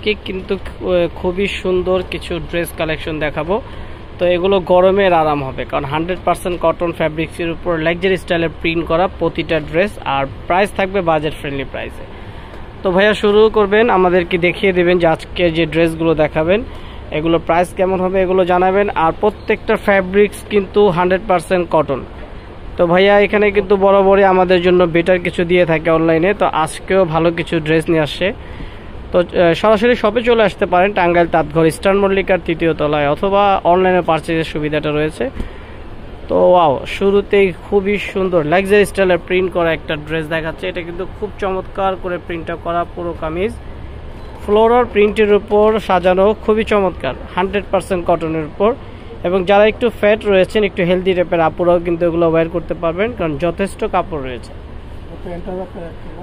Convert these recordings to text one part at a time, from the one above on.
আজকে কিন্তু খুবই সুন্দর কিছু ড্রেস কালেকশন দেখাবো। তো এগুলো গরমের আরাম হবে, কারণ 100% কটন ফ্যাব্রিক্সের উপর লাক্সারি স্টাইলের প্রিন্ট করা প্রতিটা ড্রেস, আর প্রাইস থাকবে বাজেট ফ্রেন্ডলি প্রাইসে। তো ভাইয়া শুরু করবেন, আমাদেরকে দেখিয়ে দেবেন যে আজকে যে ড্রেসগুলো দেখাবেন এগুলো প্রাইস কেমন হবে এগুলো জানাবেন। আর প্রত্যেকটা ফ্যাব্রিক্স কিন্তু 100% কটন। তো ভাইয়া এখানে কিন্তু বরাবরই আমাদের জন্য বেটার কিছু দিয়ে থাকে অনলাইনে, তো আজকেও ভালো কিছু ড্রেস নিয়ে আসছে। তো সরাসরি শপে চলে আসতে পারেন, টাঙ্গাইল তাঁতঘর ইস্টার্ন মল্লিকার 3য় তলায়, অথবা অনলাইনে পারচেজের সুবিধাটা রয়েছে। তো ওয়াও, শুরুতেই খুবই সুন্দর লাক্সারি স্টাইলের প্রিন্ট করা একটা ড্রেস দেখাচ্ছে। এটা কিন্তু খুব চমৎকার করে প্রিন্টটা করা, পুরো কামিজ ফ্লোরাল প্রিন্টের উপর সাজানো, খুবই চমৎকার 100% কটনের উপর। এবং যারা একটু ফ্যাট রয়েছেন, একটু হেলদি টাইপের আপুরাও কিন্তু এগুলো ওয়্যার করতে পারবেন, কারণ যথেষ্ট কাপড় রয়েছে।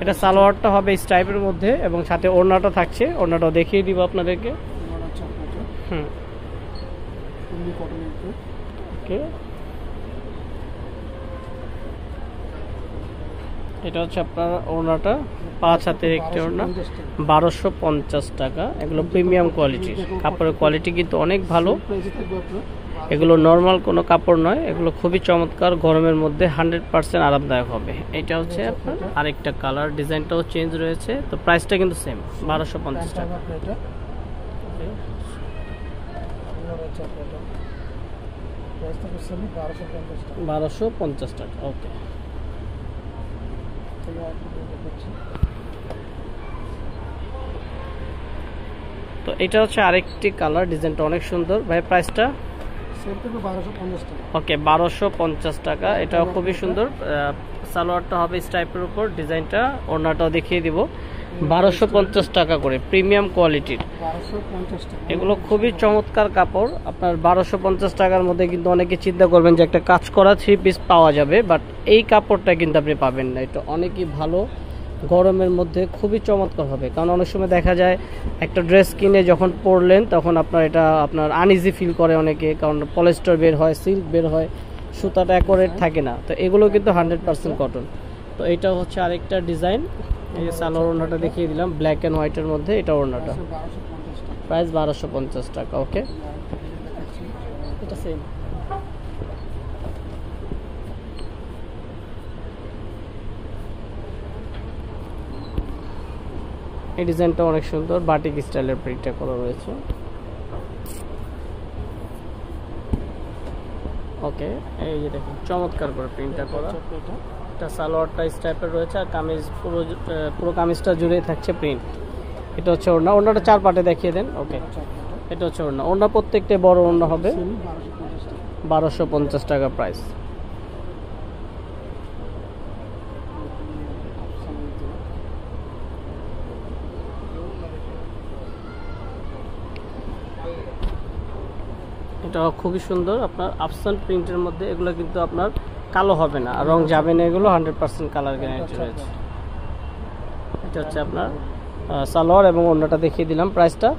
এটা সালোয়ারটা হবে স্ট্রাইপের মধ্যে এবং সাথে ওড়নাটা থাকছে, ওড়নাটাও দেখিয়ে দিব আপনাদেরকে। ওকে, এটা হচ্ছে আপনার ওড়নাটা, 5 হাতের একটি ওড়না, 1250 টাকা। এগুলো প্রিমিয়াম কোয়ালিটির কাপড়ের কোয়ালিটি কিন্তু অনেক ভালো, এগুলো নর্মাল কোনো কাপড় নয়, এগুলো খুবই চমৎকার, গরমের মধ্যে 100% আরামদায়ক হবে। এটা হচ্ছে আপনার আরেকটা কালার, ডিজাইনটাও চেঞ্জ রয়েছে। তো প্রাইসটা কিন্তু সেম, 1250 টাকা। 1250 টাকা, ওকে। তো এটা হচ্ছে আরেকটি কালার, ডিজাইনটা অনেক সুন্দর। ভাই প্রাইসটা ওকে 1250 টাকা। এটাও খুবই সুন্দর, সালোয়ারটা হবে স্ট্রাইপের উপর, ডিজাইনটা ওড়নাটাও দেখিয়ে দিব। 1250 টাকা করে, প্রিমিয়াম কোয়ালিটির এগুলো, খুবই চমৎকার কাপড়। আপনার 1250 টাকার মধ্যে কিন্তু অনেকে চিন্তা করবেন যে একটা কাজ করা 3 পিস পাওয়া যাবে, বাট এই কাপড়টা কিন্তু আপনি পাবেন না। এটা অনেকই ভালো, গরমের মধ্যে খুবই চমৎকার হবে। কারণ অনেক সময় দেখা যায় একটা ড্রেস কিনে যখন পরলেন তখন আপনার আনইজি ফিল করে অনেকে, কারণ পলিস্টার বের হয়, সিল্ক বের হয়, সুতাটা অ্যাকুরেট থাকে না। তো এগুলো কিন্তু 100% কটন। তো এটা হচ্ছে আরেকটা ডিজাইন, এই যে সালোয়ার ওড়নাটা দেখিয়ে দিলাম ব্ল্যাক অ্যান্ড হোয়াইটের মধ্যে। এটা ওড়নাটা প্রাইস 1250 টাকা, ওকে। এটা সেম, এই ডিজাইনটা অনেক সুন্দর, বাটিক স্টাইলের প্রিন্টটা করা রয়েছে, ওকে। এই যে দেখুন চমৎকার করে প্রিন্টটা করা। এটা সালোয়ারটা স্টাইপের রয়েছে, আর কামিজ পুরো কামিজটা জুড়েই থাকছে প্রিন্ট। এটা হচ্ছে ওড়না, ওড়নাটা 4 পার্টে দেখিয়ে দেন, ওকে। এটা হচ্ছে ওড়না, ওড়না প্রত্যেকটা বড় ওড়না হবে, 1250 টাকা প্রাইস। এটা খুবই সুন্দর, আপনার আফসান প্রিন্টের মধ্যে। এগুলো কিন্তু আপনার কালো হবে না, রং যাবে না, এগুলো 100% কালার গ্যারান্টি রয়েছে। এটা হচ্ছে আপনার সালোয়ার এবং ওড়নাটা দেখিয়ে দিলাম। প্রাইসটা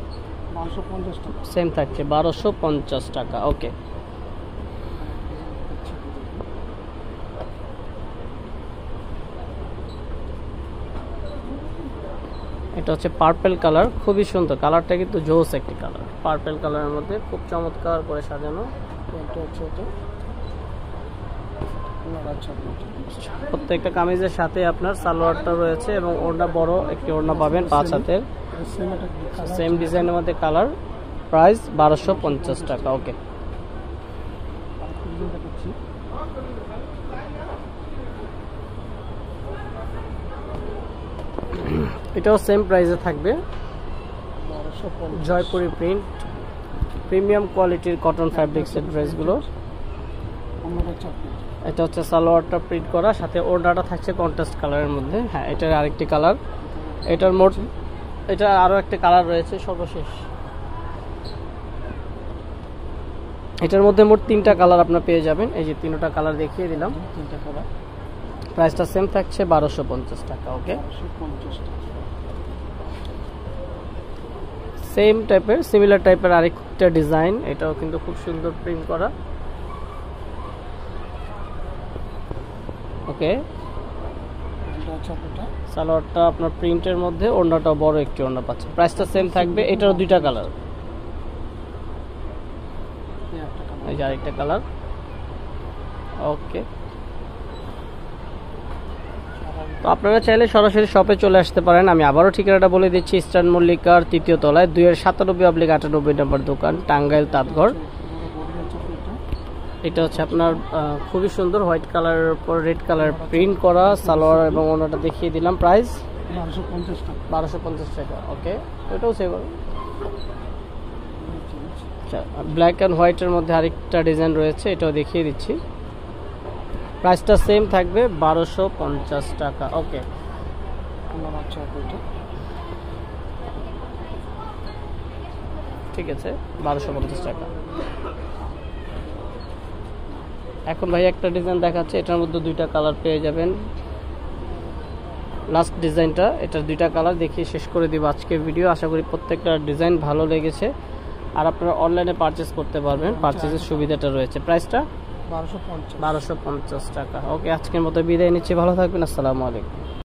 1250 টাকা, সেম থাকছে 1250 টাকা, ওকে। এটা হচ্ছে পার্পল কালার, খুবই সুন্দর কালারটা, কিন্তু জোস একটি কালার, পার্পল কালারের মধ্যে খুব চমৎকার করে সাজানো। প্রত্যেকটা কামিজের সাথে আপনার সালোয়ারটা রয়েছে এবং ওড়না বড় একটি ওড়না পাবেন 5 হাতের, সেম ডিজাইনের মধ্যে কালার। প্রাইস 1250 টাকা, ওকে। এটাও সেম প্রাইসে থাকবে, জয়পুরি প্রিন্ট, প্রিমিয়াম কোয়ালিটির কটন ফ্যাব্রিক্সের ড্রেসগুলো। এটা হচ্ছে সালোয়ারটা প্রিন্ট করা, সাথে ওড়নাটা থাকছে কন্ট্রাস্ট কালারের মধ্যে। হ্যাঁ, এটার আরেকটি কালার, এটার মোট এটা আরও একটা কালার রয়েছে সর্বশেষ। এটার মধ্যে মোট 3টা কালার আপনার পেয়ে যাবেন, এই যে 3টা কালার দেখিয়ে দিলাম, 3টা কালার। প্রাইসটা সেম থাকছে 1250 টাকা, ওকে। সেম টাইপের, সিমিলার টাইপের আরেকটা ডিজাইন, এটাও কিন্তু খুব সুন্দর প্রিন্ট করা, ওকে। সালোয়ারটা আপনার প্রিন্টের মধ্যে, ওড়নাটা বড় একটি ওড়না পাচ্ছে। প্রাইসটা সেম থাকবে। এটারও দুইটা কালার, এই যে আরেকটা কালার। ওকে, তো আপনারা চাইলে সরাসরি শপে চলে আসতে পারেন। আমি আবারও ঠিকানাটা বলে দিচ্ছি, ইস্টার্ন মল্লিকার ৩য় তলায় ২-৯৭/৯৮ নম্বর দোকান, টাঙ্গাইল তাঁতঘর। এটা হচ্ছে আপনার খুবই সুন্দর হোয়াইট কালারের উপর রেড কালার প্রিন্ট করা সালোয়ার এবং ওনাটা দেখিয়ে দিলাম। প্রাইস 1250 টাকা। ওকে, এটাও সেভ। আচ্ছা, ব্ল্যাক অ্যান্ড হোয়াইটের মধ্যে আরেকটা ডিজাইন রয়েছে, এটাও দেখিয়ে দিচ্ছি। প্রাইসটা সেম থাকবে 1250 টাকা। ওকে, ঠিক আছে, 1250 টাকা। এখন ভাই একটা ডিজাইন দেখাচ্ছে, এটার মধ্যে দুইটা কালার পেয়ে যাবেন। লাস্ট ডিজাইনটা, এটার দুইটা কালার দেখিয়ে শেষ করে দিব আজকে ভিডিও। আশা করি প্রত্যেকটা ডিজাইন ভালো লেগেছে, আর আপনারা অনলাইনে পারচেস করতে পারবেন, পারচেসের সুবিধাটা রয়েছে। প্রাইসটা 1250 টাকা। ওকে, আজকের মতো বিদায় নিচ্ছি, ভালো থাকবেন, আসসালামু আলাইকুম।